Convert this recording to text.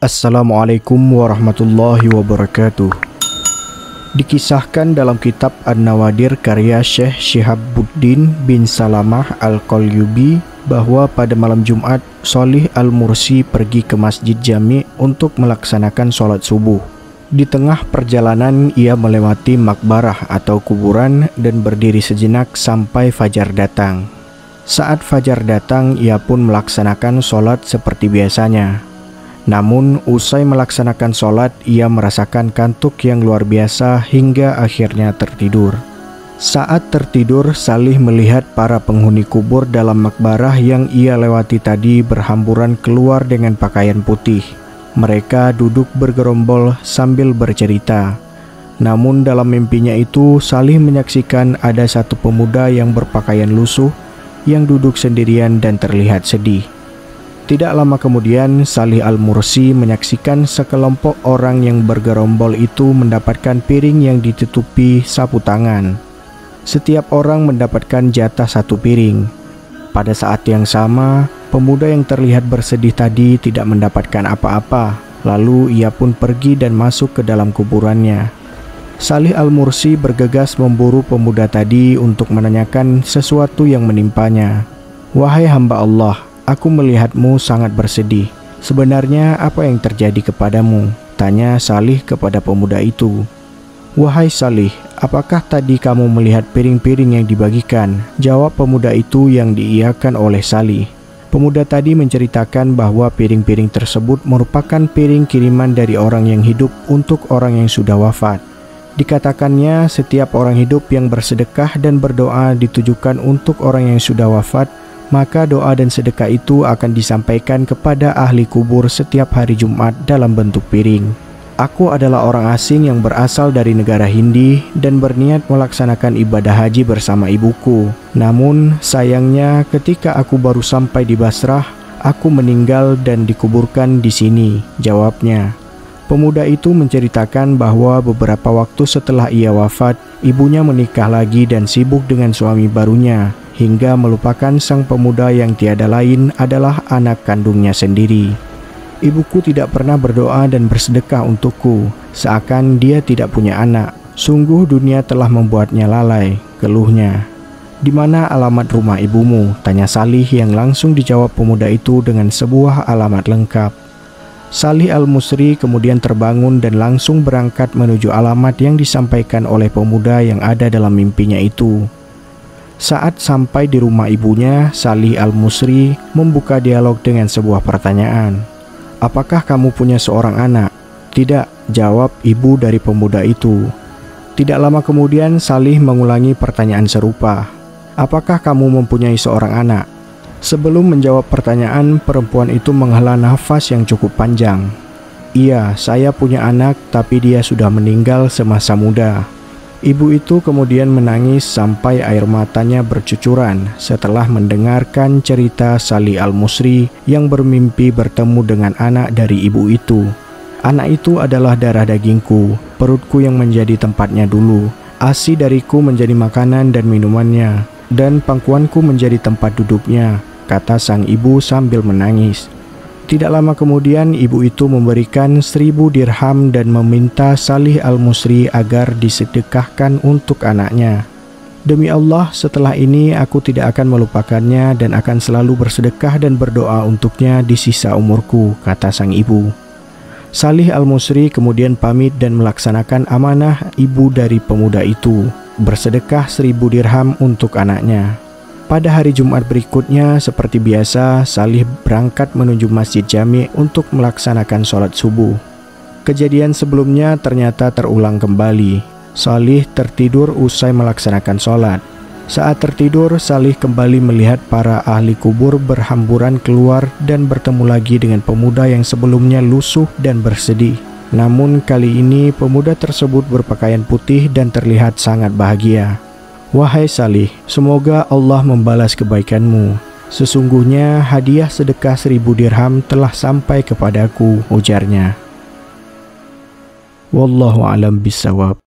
Assalamualaikum warahmatullahi wabarakatuh. Dikisahkan dalam kitab An-Nawadir karya Syekh Syihabuddin bin Salamah Al-Qalyubi bahwa pada malam Jumat, Shalih Al-Mursi pergi ke Masjid Jami' untuk melaksanakan sholat subuh. Di tengah perjalanan ia melewati makbarah atau kuburan dan berdiri sejenak sampai fajar datang. Saat fajar datang, ia pun melaksanakan sholat seperti biasanya. Namun, usai melaksanakan sholat, ia merasakan kantuk yang luar biasa hingga akhirnya tertidur. Saat tertidur, Shalih melihat para penghuni kubur dalam makbarah yang ia lewati tadi berhamburan keluar dengan pakaian putih. Mereka duduk bergerombol sambil bercerita. Namun dalam mimpinya itu, Shalih menyaksikan ada satu pemuda yang berpakaian lusuh yang duduk sendirian dan terlihat sedih. Tidak lama kemudian, Shalih Al-Mursi menyaksikan sekelompok orang yang bergerombol itu mendapatkan piring yang ditutupi sapu tangan. Setiap orang mendapatkan jatah satu piring. Pada saat yang sama, pemuda yang terlihat bersedih tadi tidak mendapatkan apa-apa. Lalu ia pun pergi dan masuk ke dalam kuburannya. Shalih Al-Mursi bergegas memburu pemuda tadi untuk menanyakan sesuatu yang menimpanya. "Wahai hamba Allah, aku melihatmu sangat bersedih. Sebenarnya apa yang terjadi kepadamu?" tanya Shalih kepada pemuda itu. "Wahai Shalih, apakah tadi kamu melihat piring-piring yang dibagikan?" jawab pemuda itu yang diiyakan oleh Shalih. Pemuda tadi menceritakan bahwa piring-piring tersebut merupakan piring kiriman dari orang yang hidup untuk orang yang sudah wafat. Dikatakannya setiap orang hidup yang bersedekah dan berdoa ditujukan untuk orang yang sudah wafat, maka doa dan sedekah itu akan disampaikan kepada ahli kubur setiap hari Jumat dalam bentuk piring. "Aku adalah orang asing yang berasal dari negara Hindi dan berniat melaksanakan ibadah haji bersama ibuku. Namun sayangnya ketika aku baru sampai di Basrah, aku meninggal dan dikuburkan di sini," jawabnya. Pemuda itu menceritakan bahwa beberapa waktu setelah ia wafat, ibunya menikah lagi dan sibuk dengan suami barunya, hingga melupakan sang pemuda yang tiada lain adalah anak kandungnya sendiri. "Ibuku tidak pernah berdoa dan bersedekah untukku, seakan dia tidak punya anak. Sungguh dunia telah membuatnya lalai," keluhnya. "Di mana alamat rumah ibumu?" tanya Shalih yang langsung dijawab pemuda itu dengan sebuah alamat lengkap. Shalih Al-Mursi kemudian terbangun dan langsung berangkat menuju alamat yang disampaikan oleh pemuda yang ada dalam mimpinya itu. Saat sampai di rumah ibunya, Shalih Al-Mursi membuka dialog dengan sebuah pertanyaan. "Apakah kamu punya seorang anak?" "Tidak," jawab ibu dari pemuda itu. Tidak lama kemudian Shalih mengulangi pertanyaan serupa. "Apakah kamu mempunyai seorang anak?" Sebelum menjawab pertanyaan, perempuan itu menghela nafas yang cukup panjang. "Iya, saya punya anak, tapi dia sudah meninggal semasa muda." Ibu itu kemudian menangis sampai air matanya bercucuran setelah mendengarkan cerita Shalih Al-Mursi yang bermimpi bertemu dengan anak dari ibu itu. "Anak itu adalah darah dagingku, perutku yang menjadi tempatnya dulu. ASI dariku menjadi makanan dan minumannya, dan pangkuanku menjadi tempat duduknya," kata sang ibu sambil menangis. Tidak lama kemudian ibu itu memberikan 1000 dirham dan meminta Shalih Al-Mursi agar disedekahkan untuk anaknya. "Demi Allah, setelah ini aku tidak akan melupakannya dan akan selalu bersedekah dan berdoa untuknya di sisa umurku," kata sang ibu. Shalih Al-Mursi kemudian pamit dan melaksanakan amanah ibu dari pemuda itu, bersedekah 1000 dirham untuk anaknya. Pada hari Jumat berikutnya, seperti biasa, Shalih berangkat menuju Masjid Jami' untuk melaksanakan sholat subuh. Kejadian sebelumnya ternyata terulang kembali. Shalih tertidur usai melaksanakan sholat. Saat tertidur, Shalih kembali melihat para ahli kubur berhamburan keluar dan bertemu lagi dengan pemuda yang sebelumnya lusuh dan bersedih. Namun kali ini pemuda tersebut berpakaian putih dan terlihat sangat bahagia. "Wahai Shalih, semoga Allah membalas kebaikanmu. Sesungguhnya hadiah sedekah 1000 dirham telah sampai kepadaku," ujarnya. Wallahu a'lam bishawab.